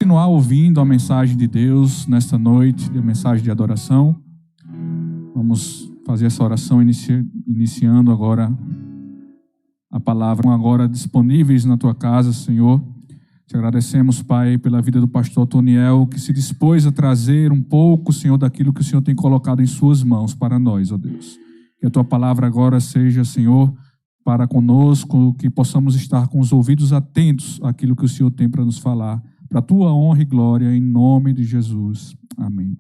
continuar ouvindo a mensagem de Deus nesta noite, a mensagem de adoração. Vamos fazer essa oração iniciando agora a palavra, agora disponíveis na tua casa, Senhor. Te agradecemos, Pai, pela vida do pastor Toniel, que se dispôs a trazer um pouco, Senhor, daquilo que o Senhor tem colocado em suas mãos para nós, ó Deus. Que a tua palavra agora seja, Senhor, para conosco, que possamos estar com os ouvidos atentos àquilo que o Senhor tem para nos falar, para a tua honra e glória, em nome de Jesus. Amém.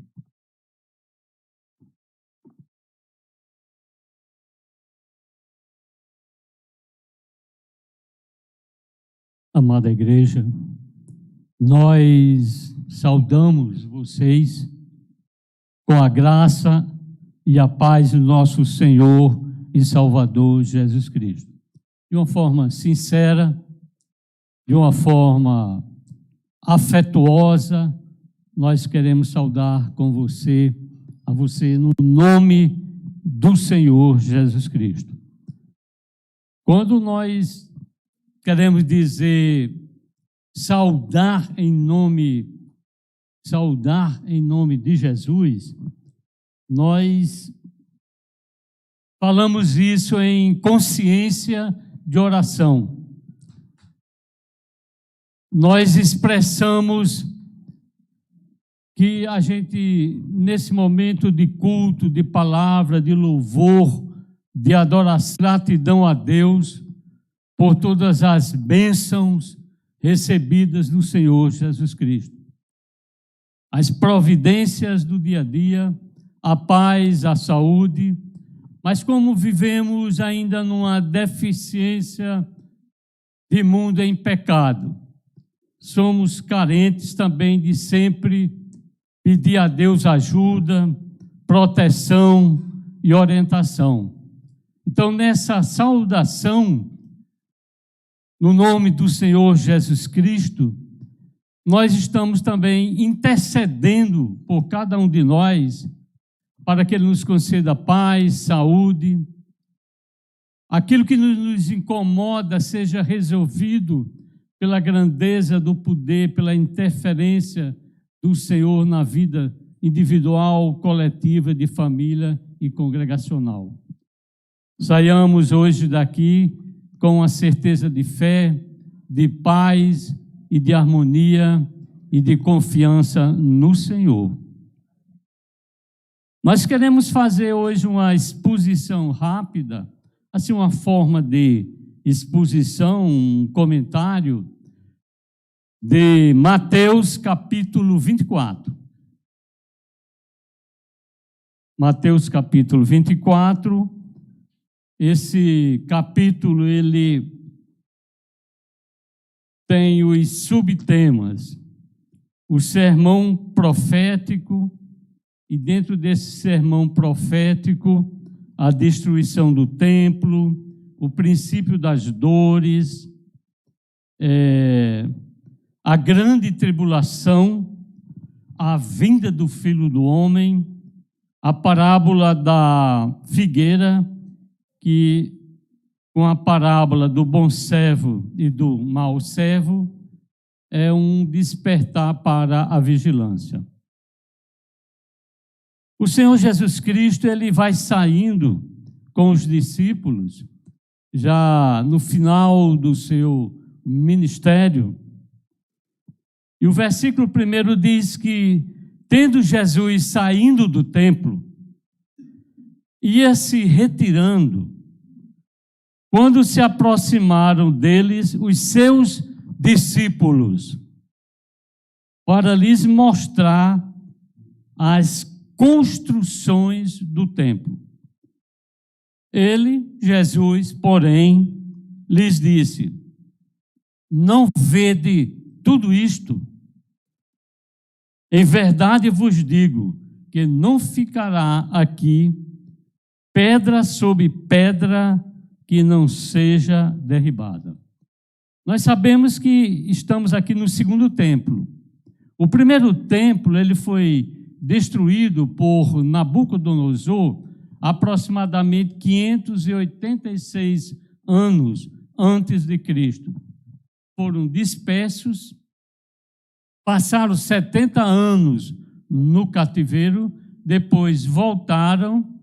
Amada igreja, nós saudamos vocês com a graça e a paz do nosso Senhor e Salvador Jesus Cristo. De uma forma sincera, de uma forma afetuosa, nós queremos saudar com você, a você no nome do Senhor Jesus Cristo. Quando nós queremos dizer saudar em nome de Jesus, nós falamos isso em consciência de oração. Nós expressamos que a gente, nesse momento de culto, de palavra, de louvor, de adoração, gratidão a Deus por todas as bênçãos recebidas do Senhor Jesus Cristo. As providências do dia a dia, a paz, a saúde, mas como vivemos ainda numa deficiência de mundo em pecado, somos carentes também de sempre pedir a Deus ajuda, proteção e orientação. Então, nessa saudação, no nome do Senhor Jesus Cristo, nós estamos também intercedendo por cada um de nós, para que Ele nos conceda paz, saúde, aquilo que nos incomoda seja resolvido pela grandeza do poder, pela interferência do Senhor na vida individual, coletiva, de família e congregacional. Saiamos hoje daqui com a certeza de fé, de paz e de harmonia e de confiança no Senhor. Nós queremos fazer hoje uma exposição rápida, assim uma forma de exposição, um comentário de Mateus capítulo 24. Mateus capítulo 24. Esse capítulo, ele tem os subtemas, o sermão profético, e dentro desse sermão profético, a destruição do templo, o princípio das dores, a grande tribulação, a vinda do Filho do Homem, a parábola da figueira, que com a parábola do bom servo e do mau servo é um despertar para a vigilância. O Senhor Jesus Cristo, ele vai saindo com os discípulos, já no final do seu ministério, e o versículo 1 diz que, tendo Jesus saindo do templo, ia se retirando, quando se aproximaram deles os seus discípulos, para lhes mostrar as construções do templo. Ele, Jesus, porém, lhes disse: não vede tudo isto? Em verdade vos digo que não ficará aqui pedra sobre pedra que não seja derribada. Nós sabemos que estamos aqui no segundo templo. O primeiro templo, ele foi destruído por Nabucodonosor aproximadamente 586 anos antes de Cristo. Foram dispersos passaram 70 anos no cativeiro, depois voltaram,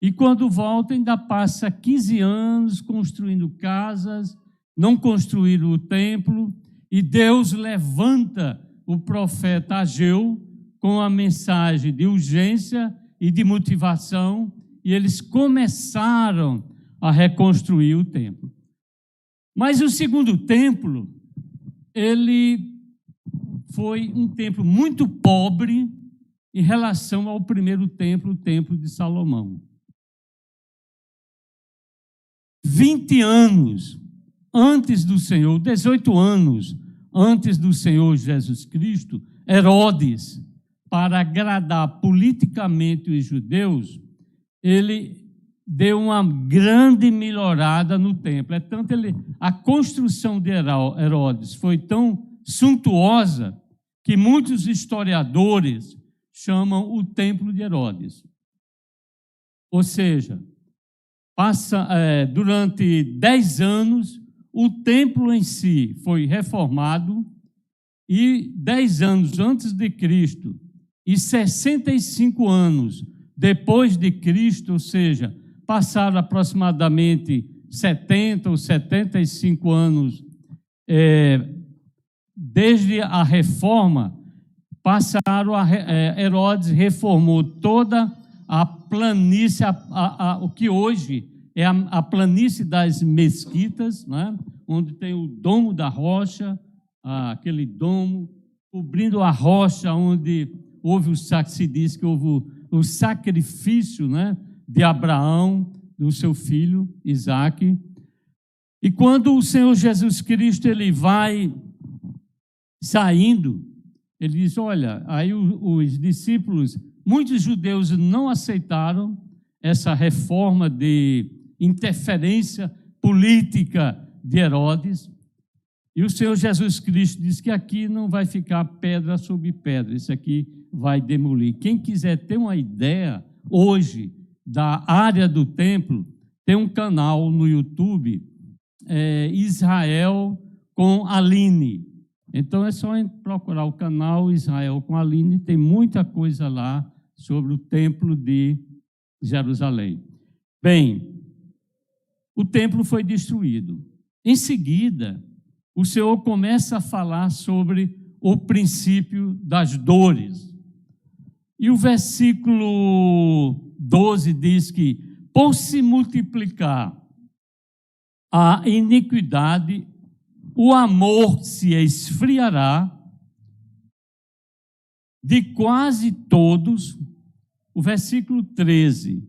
e quando voltam ainda passa 15 anos construindo casas, não construíram o templo, e Deus levanta o profeta Ageu com a mensagem de urgência e de motivação, e eles começaram a reconstruir o templo. Mas o segundo templo, ele foi um templo muito pobre em relação ao primeiro templo, o templo de Salomão. 20 anos antes do Senhor, 18 anos antes do Senhor Jesus Cristo, Herodes, para agradar politicamente os judeus, ele deu uma grande melhorada no templo. A construção de Herodes foi tão suntuosa que muitos historiadores chamam o templo de Herodes. Ou seja, durante 10 anos, o templo em si foi reformado, e 10 anos antes de Cristo e 65 anos depois de Cristo, ou seja, passaram aproximadamente 70 ou 75 anos desde a reforma, Herodes reformou toda a planície, o que hoje é a planície das mesquitas, né? Onde tem o domo da rocha, aquele domo, cobrindo a rocha onde se diz que houve o sacrifício, né, de Abraão, do seu filho Isaque. E quando o Senhor Jesus Cristo ele vai saindo, ele diz, olha, aí os discípulos, muitos judeus não aceitaram essa reforma de interferência política de Herodes, e o Senhor Jesus Cristo diz que aqui não vai ficar pedra sobre pedra, isso aqui vai demolir. Quem quiser ter uma ideia hoje da área do templo, tem um canal no YouTube, Israel com Aline. Então é só procurar o canal Israel com Aline, tem muita coisa lá sobre o templo de Jerusalém. Bem, o templo foi destruído. Em seguida, o Senhor começa a falar sobre o princípio das dores. E o versículo 12 diz que, por se multiplicar a iniquidade, o amor se esfriará de quase todos. O versículo 13,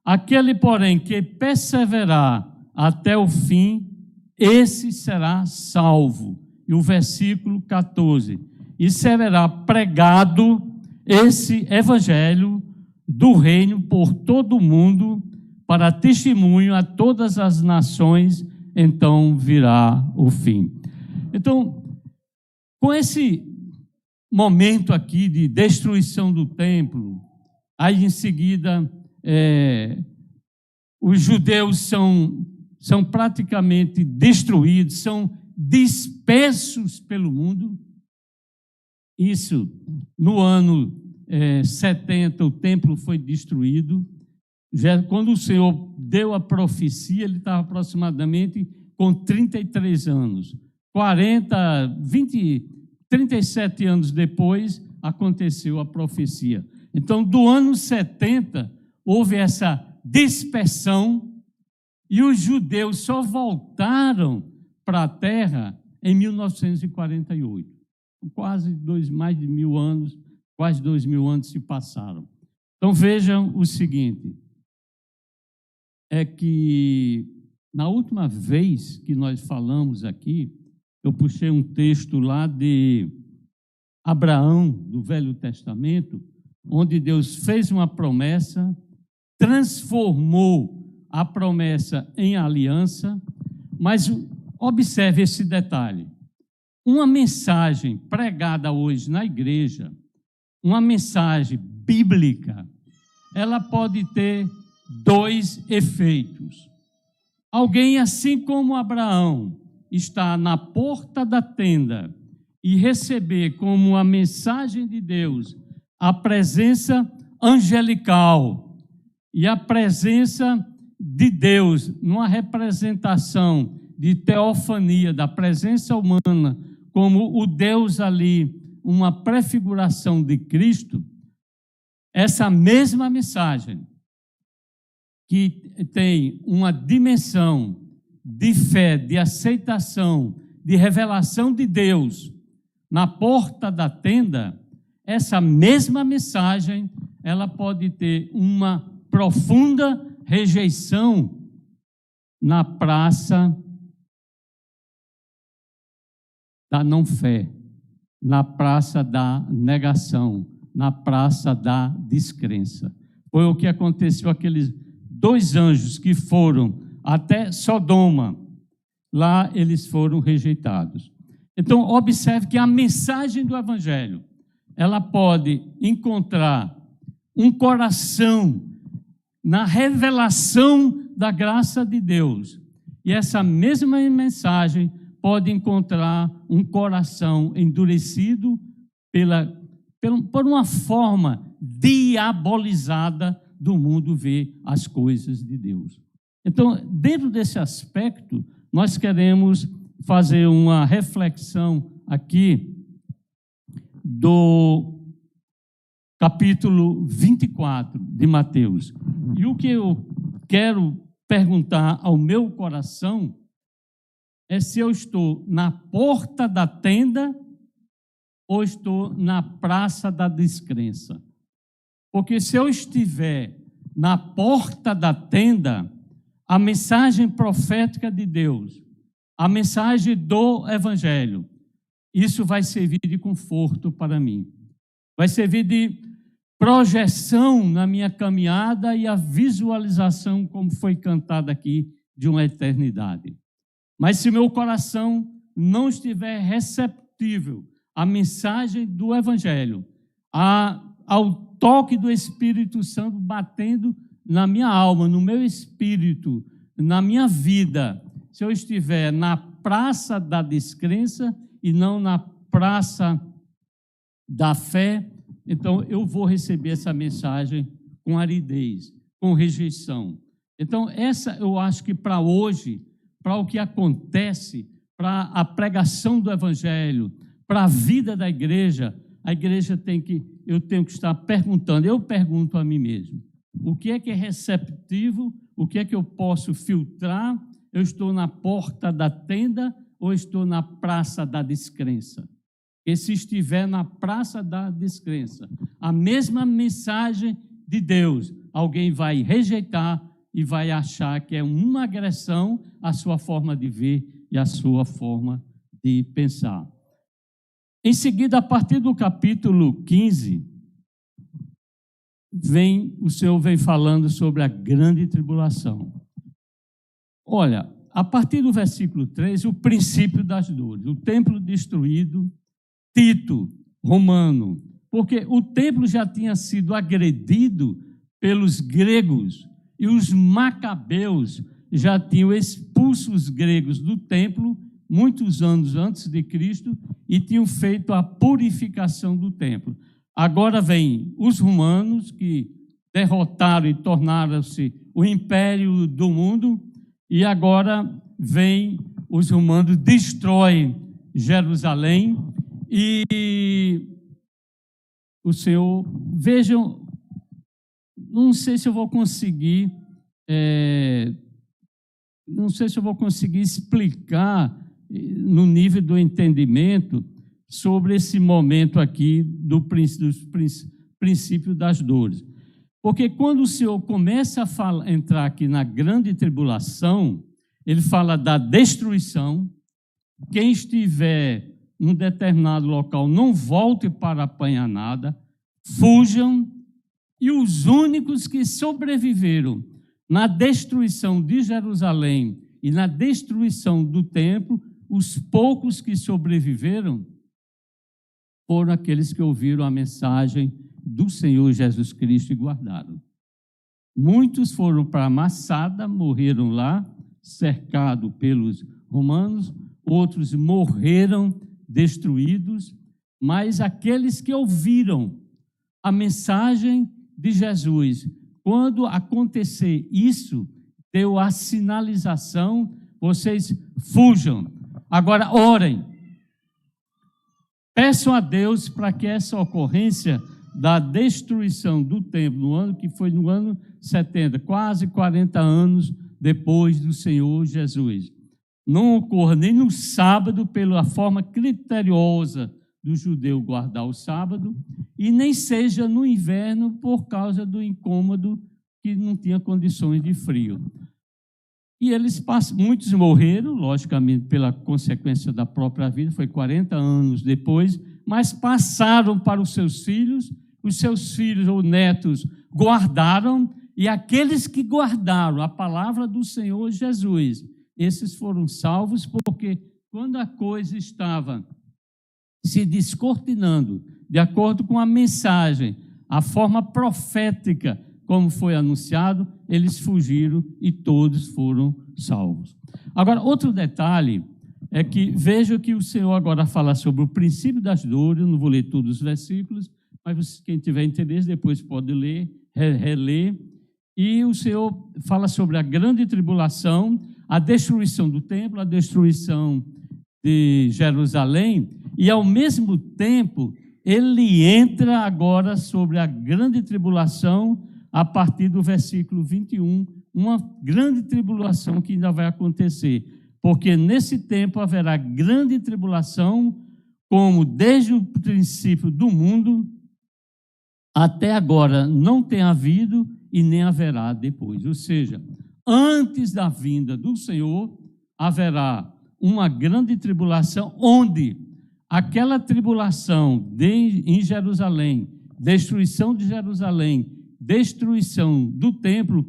aquele, porém, que perseverar até o fim, esse será salvo. E o versículo 14, e será pregado esse evangelho do reino por todo o mundo, para testemunho a todas as nações, então virá o fim. Então, com esse momento aqui de destruição do templo, aí em seguida, os judeus são praticamente destruídos, são dispersos pelo mundo. Isso, no ano 70, o templo foi destruído. Já quando o Senhor deu a profecia, ele estava aproximadamente com 33 anos. 37 anos depois, aconteceu a profecia. Então, do ano 70, houve essa dispersão, e os judeus só voltaram para a terra em 1948. Mais de 1.000 anos, quase 2.000 anos se passaram. Então vejam o seguinte, é que na última vez que nós falamos aqui, eu puxei um texto lá de Abraão, do Velho Testamento, onde Deus fez uma promessa, transformou a promessa em aliança, mas observe esse detalhe. Uma mensagem pregada hoje na igreja, uma mensagem bíblica, ela pode ter dois efeitos. Alguém, assim como Abraão, está na porta da tenda e receber como a mensagem de Deus a presença angelical e a presença de Deus, numa representação de teofania, da presença humana, como o Deus ali, uma prefiguração de Cristo, essa mesma mensagem, que tem uma dimensão de fé, de aceitação, de revelação de Deus na porta da tenda, essa mesma mensagem, ela pode ter uma profunda rejeição na praça da não-fé, na praça da negação, na praça da descrença. Foi o que aconteceu aqueles 2 anjos que foram até Sodoma. Lá eles foram rejeitados. Então, observe que a mensagem do Evangelho, ela pode encontrar um coração na revelação da graça de Deus. E essa mesma mensagem pode encontrar um coração endurecido por uma forma diabolizada do mundo ver as coisas de Deus. Então, dentro desse aspecto, nós queremos fazer uma reflexão aqui do capítulo 24 de Mateus. E o que eu quero perguntar ao meu coração é se eu estou na porta da tenda ou estou na praça da descrença. Porque se eu estiver na porta da tenda, a mensagem profética de Deus, a mensagem do Evangelho, isso vai servir de conforto para mim. Vai servir de projeção na minha caminhada e a visualização, como foi cantado aqui, de uma eternidade. Mas se meu coração não estiver receptível à mensagem do Evangelho, ao toque do Espírito Santo batendo na minha alma, no meu espírito, na minha vida, se eu estiver na praça da descrença e não na praça da fé, então eu vou receber essa mensagem com aridez, com rejeição. Então, essa eu acho que para hoje, para o que acontece, para a pregação do Evangelho, para a vida da igreja, eu tenho que estar perguntando, eu pergunto a mim mesmo, o que é receptivo, o que é que eu posso filtrar? Eu estou na porta da tenda ou estou na praça da descrença? E se estiver na praça da descrença, a mesma mensagem de Deus, alguém vai rejeitar e vai achar que é uma agressão à sua forma de ver e à sua forma de pensar. Em seguida, a partir do capítulo 15, o Senhor vem falando sobre a grande tribulação. Olha, a partir do versículo 3, o princípio das dores, o templo destruído, Tito, romano, porque o templo já tinha sido agredido pelos gregos e os macabeus já tinham expulso os gregos do templo muitos anos antes de Cristo e tinham feito a purificação do templo. Agora vem os romanos que derrotaram e tornaram-se o império do mundo e agora vem os romanos, destroem Jerusalém e o Senhor, vejam, não sei se eu vou conseguir explicar no nível do entendimento sobre esse momento aqui dos princípios das dores. Porque quando o Senhor começa a entrar aqui na grande tribulação, ele fala da destruição, quem estiver num determinado local não volte para apanhar nada, fujam, e os únicos que sobreviveram na destruição de Jerusalém e na destruição do templo, os poucos que sobreviveram foram aqueles que ouviram a mensagem do Senhor Jesus Cristo e guardaram. Muitos foram para Massada, morreram lá, cercados pelos romanos, outros morreram destruídos, mas aqueles que ouviram a mensagem de Jesus. Quando acontecer isso, deu a sinalização, vocês fujam. Agora orem. Peçam a Deus para que essa ocorrência da destruição do templo, no ano que foi no ano 70, quase 40 anos depois do Senhor Jesus, não ocorra nem no sábado, pela forma criteriosa do judeu guardar o sábado, e nem seja no inverno por causa do incômodo que não tinha condições de frio. E muitos morreram, logicamente, pela consequência da própria vida, foi 40 anos depois, mas passaram para os seus filhos ou netos guardaram, e aqueles que guardaram a palavra do Senhor Jesus, esses foram salvos, porque quando a coisa estava se descortinando, de acordo com a mensagem, a forma profética, como foi anunciado, eles fugiram e todos foram salvos. Agora, outro detalhe é que veja que o Senhor agora fala sobre o princípio das dores, eu não vou ler todos os versículos, mas quem tiver interesse depois pode ler, reler, e o Senhor fala sobre a grande tribulação, a destruição do templo, a destruição de Jerusalém, e ao mesmo tempo ele entra agora sobre a grande tribulação a partir do versículo 21, uma grande tribulação que ainda vai acontecer, porque nesse tempo haverá grande tribulação, como desde o princípio do mundo até agora não tem havido e nem haverá depois. Ou seja, antes da vinda do Senhor, haverá uma grande tribulação, onde aquela tribulação em Jerusalém, destruição de Jerusalém, destruição do templo,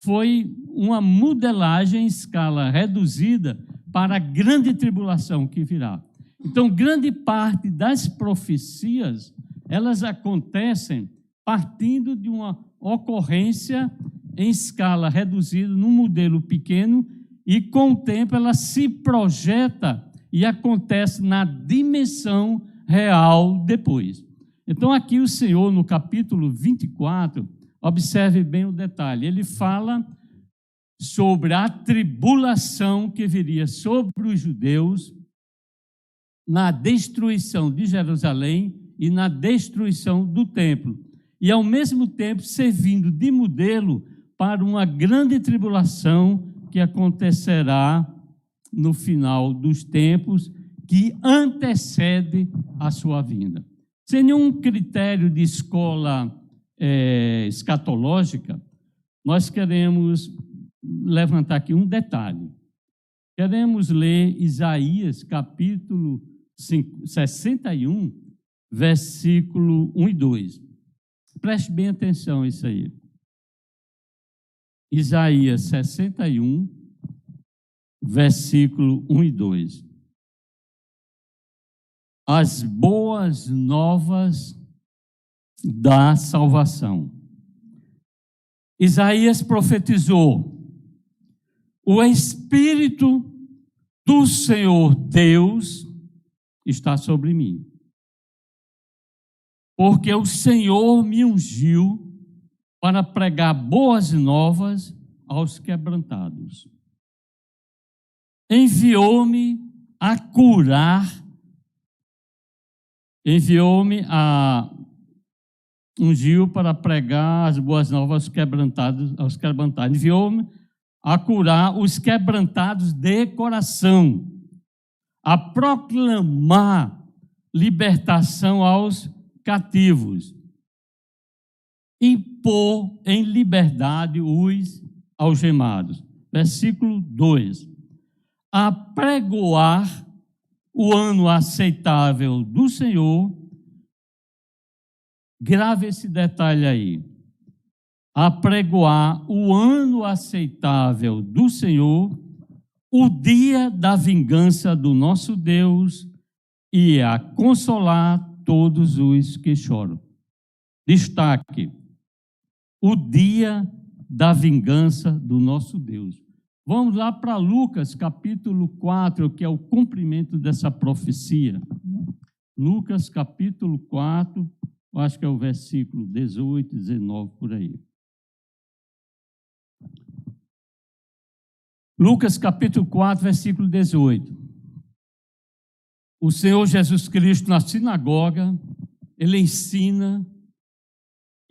foi uma modelagem em escala reduzida para a grande tribulação que virá. Então, grande parte das profecias, elas acontecem partindo de uma ocorrência em escala reduzida, num modelo pequeno, e com o tempo ela se projeta e acontece na dimensão real depois. Então, aqui o Senhor, no capítulo 24, observe bem o detalhe, ele fala sobre a tribulação que viria sobre os judeus na destruição de Jerusalém e na destruição do templo, e ao mesmo tempo servindo de modelo para uma grande tribulação que acontecerá no final dos tempos, que antecede a sua vinda. Sem nenhum critério de escola escatológica, nós queremos levantar aqui um detalhe. Queremos ler Isaías, capítulo 61, versículo 1 e 2. Preste bem atenção a isso aí. Isaías 61, versículo 1 e 2. As boas novas da salvação. Isaías profetizou: o Espírito do Senhor Deus está sobre mim, porque o Senhor me ungiu para pregar boas novas aos quebrantados. Enviou-me a curar, ungiu para pregar as boas novas aos quebrantados. Enviou-me a curar os quebrantados de coração, a proclamar libertação aos cativos e pôr em liberdade os algemados. Versículo 2. Apregoar o ano aceitável do Senhor. Grave esse detalhe aí. Apregoar o ano aceitável do Senhor, o dia da vingança do nosso Deus, e a consolar todos os que choram. Destaque: o dia da vingança do nosso Deus. Vamos lá para Lucas, capítulo 4, que é o cumprimento dessa profecia. Lucas, capítulo 4, eu acho que é o versículo 18, 19, por aí. Lucas, capítulo 4, versículo 18. O Senhor Jesus Cristo, na sinagoga, ele ensina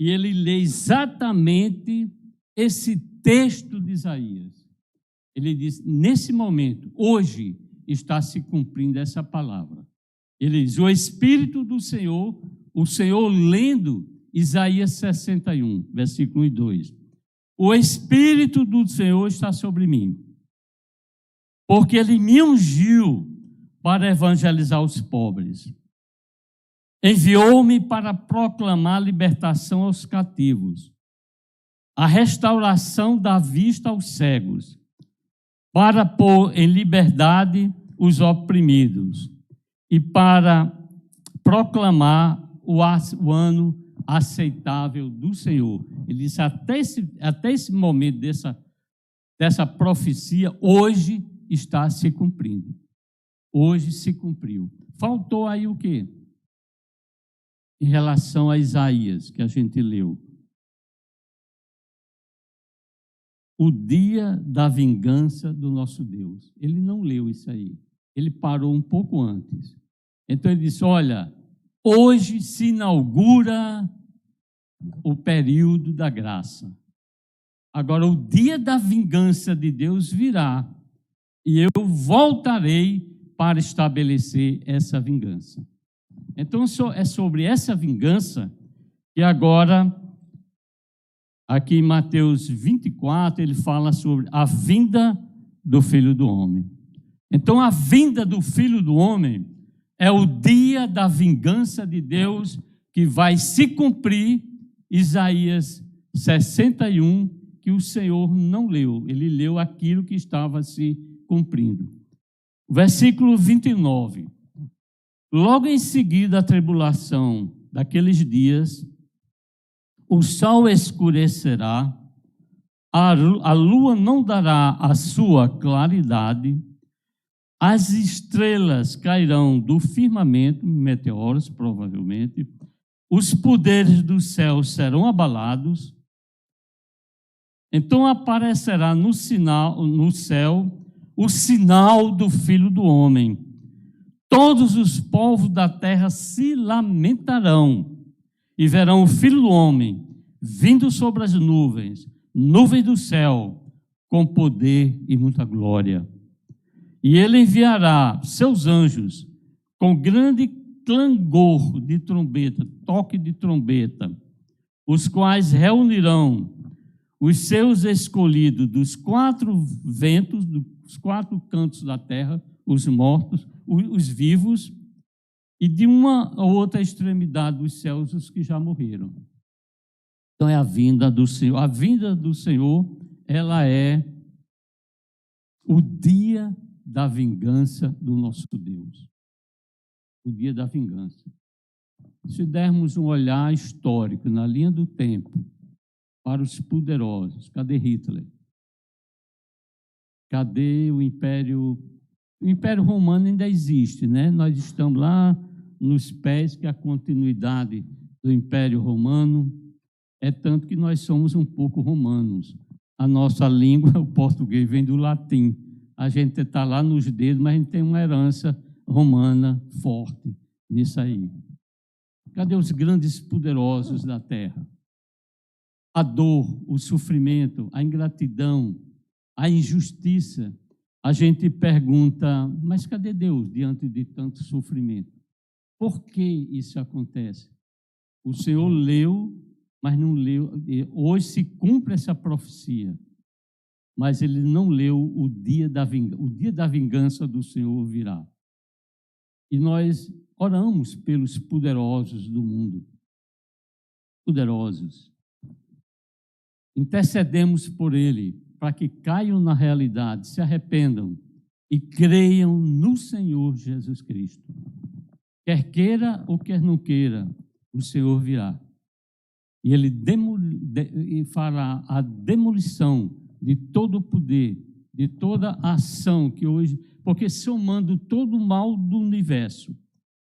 e ele lê exatamente esse texto de Isaías. Ele diz, nesse momento, hoje, está se cumprindo essa palavra. Ele diz, o Espírito do Senhor, o Senhor lendo Isaías 61, versículo 1 e 2. O Espírito do Senhor está sobre mim, porque Ele me ungiu para evangelizar os pobres. Enviou-me para proclamar libertação aos cativos, a restauração da vista aos cegos, para pôr em liberdade os oprimidos e para proclamar o ano aceitável do Senhor. Ele disse, até esse momento dessa profecia, hoje está se cumprindo. Hoje se cumpriu. Faltou aí o quê? Em relação a Isaías, que a gente leu. O dia da vingança do nosso Deus. Ele não leu isso aí. Ele parou um pouco antes. Então ele disse, olha, hoje se inaugura o período da graça. Agora o dia da vingança de Deus virá e eu voltarei para estabelecer essa vingança. Então é sobre essa vingança que agora, aqui em Mateus 24, ele fala sobre a vinda do Filho do Homem. Então a vinda do Filho do Homem é o dia da vingança de Deus que vai se cumprir, Isaías 61, que o Senhor não leu. Ele leu aquilo que estava se cumprindo. Versículo 29. Logo em seguida a tribulação daqueles dias, o sol escurecerá, a lua não dará a sua claridade, as estrelas cairão do firmamento, meteoros provavelmente, os poderes do céu serão abalados. Então aparecerá no céu o sinal do Filho do Homem. Todos os povos da terra se lamentarão e verão o Filho do Homem vindo sobre as nuvens do céu, com poder e muita glória. E ele enviará seus anjos com grande clangor de trombeta, toque de trombeta, os quais reunirão os seus escolhidos dos quatro ventos, dos quatro cantos da terra, os mortos, os vivos, e de uma ou outra extremidade dos céus, os que já morreram. Então é a vinda do Senhor. A vinda do Senhor, ela é o dia da vingança do nosso Deus. O dia da vingança. Se dermos um olhar histórico na linha do tempo para os poderosos, cadê Hitler? Cadê o Império? O Império Romano ainda existe, né? Nós estamos lá nos pés, que é a continuidade do Império Romano. É tanto que nós somos um pouco romanos. A nossa língua, o português, vem do latim. A gente está lá nos dedos, mas a gente tem uma herança romana forte nisso aí. Cadê os grandes poderosos da terra? A dor, o sofrimento, a ingratidão, a injustiça. A gente pergunta, mas cadê Deus diante de tanto sofrimento? Por que isso acontece? O Senhor leu, mas não leu. Hoje se cumpre essa profecia, mas ele não leu o dia da vingança. O dia da vingança do Senhor virá. E nós oramos pelos poderosos do mundo. Poderosos. Intercedemos por ele, para que caiam na realidade, se arrependam e creiam no Senhor Jesus Cristo. Quer queira ou quer não queira, o Senhor virá. E ele fará a demolição de todo o poder de toda ação que hoje, porque somando todo o mal do universo,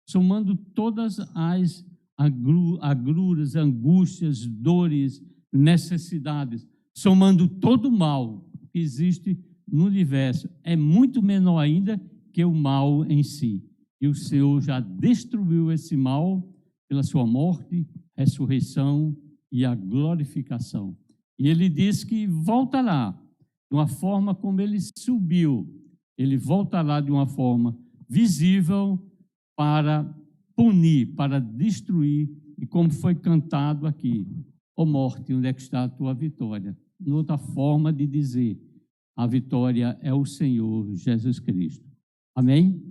somando todas as agruras, angústias, dores, necessidades, somando todo o mal que existe no universo, é muito menor ainda que o mal em si. E o Senhor já destruiu esse mal pela sua morte, ressurreição e a glorificação. E ele diz que voltará de uma forma como ele subiu. Ele voltará de uma forma visível para punir, para destruir. E como foi cantado aqui, ó morte, onde é que está a tua vitória? Outra forma de dizer, a vitória é o Senhor Jesus Cristo. Amém?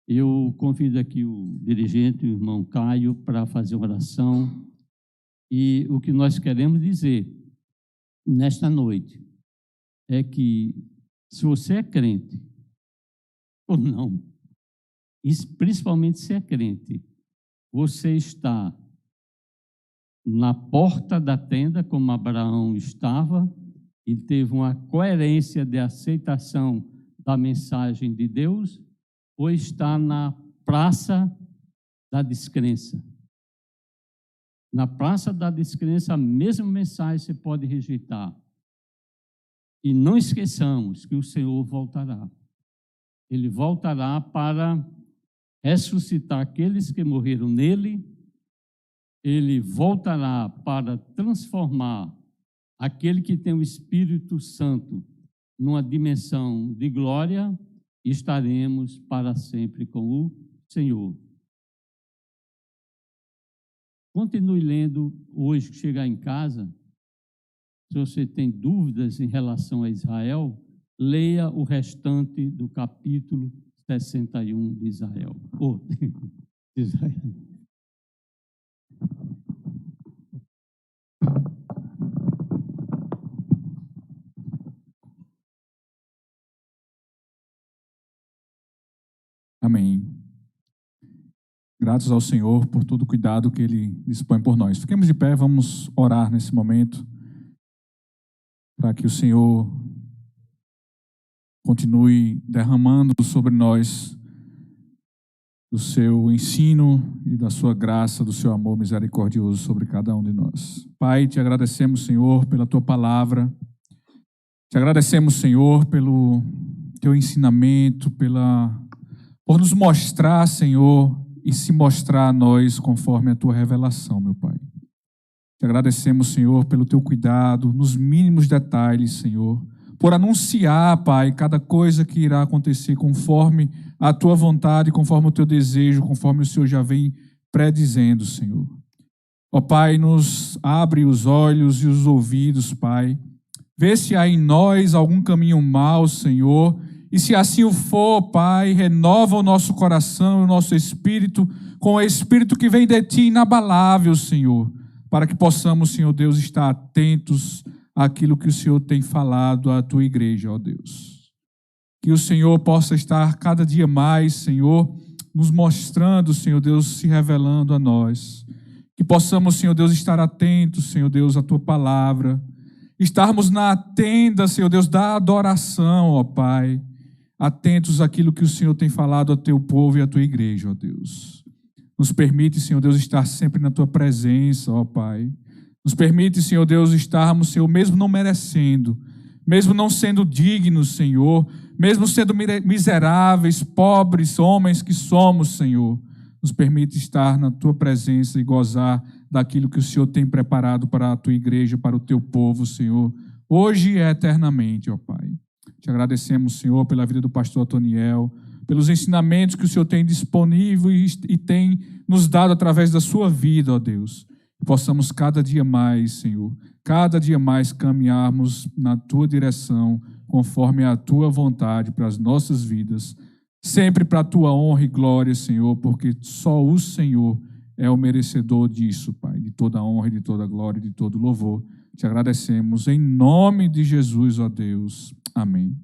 Eu convido aqui o dirigente, o irmão Caio, para fazer uma oração. E o que nós queremos dizer nesta noite é que, se você é crente ou não, e principalmente se é crente, você está na porta da tenda, como Abraão estava, e teve uma coerência de aceitação da mensagem de Deus, ou está na praça da descrença. Na praça da descrença, a mesma mensagem você pode rejeitar. E não esqueçamos que o Senhor voltará. Ele voltará para ressuscitar aqueles que morreram nele. Ele voltará para transformar aquele que tem o Espírito Santo numa dimensão de glória, e estaremos para sempre com o Senhor. Continue lendo hoje, que chegar em casa. Se você tem dúvidas em relação a Israel, leia o restante do capítulo 61 de Israel. De Israel. Amém. Gratos ao Senhor por todo o cuidado que Ele dispõe por nós. Fiquemos de pé, vamos orar nesse momento, para que o Senhor continue derramando sobre nós do seu ensino e da sua graça, do seu amor misericordioso sobre cada um de nós. Pai, te agradecemos, Senhor, pela tua palavra. Te agradecemos, Senhor, pelo teu ensinamento, por nos mostrar, Senhor, e se mostrar a nós conforme a tua revelação, meu Pai. Te agradecemos, Senhor, pelo teu cuidado, nos mínimos detalhes, Senhor, por anunciar, Pai, cada coisa que irá acontecer conforme a tua vontade, conforme o teu desejo, conforme o Senhor já vem predizendo, Senhor. Ó Pai, nos abre os olhos e os ouvidos, Pai. Vê se há em nós algum caminho mau, Senhor, e se assim o for, Pai, renova o nosso coração e o nosso espírito com o espírito que vem de Ti inabalável, Senhor, para que possamos, Senhor Deus, estar atentos àquilo que o Senhor tem falado à Tua igreja, ó Deus. Que o Senhor possa estar cada dia mais, Senhor, nos mostrando, Senhor Deus, se revelando a nós. Que possamos, Senhor Deus, estar atentos, Senhor Deus, à Tua palavra. Estarmos na tenda, Senhor Deus, da adoração, ó Pai. Atentos àquilo que o Senhor tem falado ao Teu povo e à Tua igreja, ó Deus. Nos permite, Senhor Deus, estar sempre na Tua presença, ó Pai. Nos permite, Senhor Deus, estarmos, Senhor, mesmo não merecendo, mesmo não sendo dignos, Senhor, mesmo sendo miseráveis, pobres homens que somos, Senhor. Nos permite estar na Tua presença e gozar daquilo que o Senhor tem preparado para a Tua igreja, para o Teu povo, Senhor, hoje e eternamente, ó Pai. Te agradecemos, Senhor, pela vida do pastor Antoniel, pelos ensinamentos que o Senhor tem disponível e tem nos dado através da sua vida, ó Deus. Que possamos cada dia mais, Senhor, cada dia mais caminharmos na Tua direção, conforme a Tua vontade para as nossas vidas, sempre para a Tua honra e glória, Senhor, porque só o Senhor é o merecedor disso, Pai, de toda a honra, de toda a glória, de todo o louvor. Te agradecemos em nome de Jesus, ó Deus. Amém.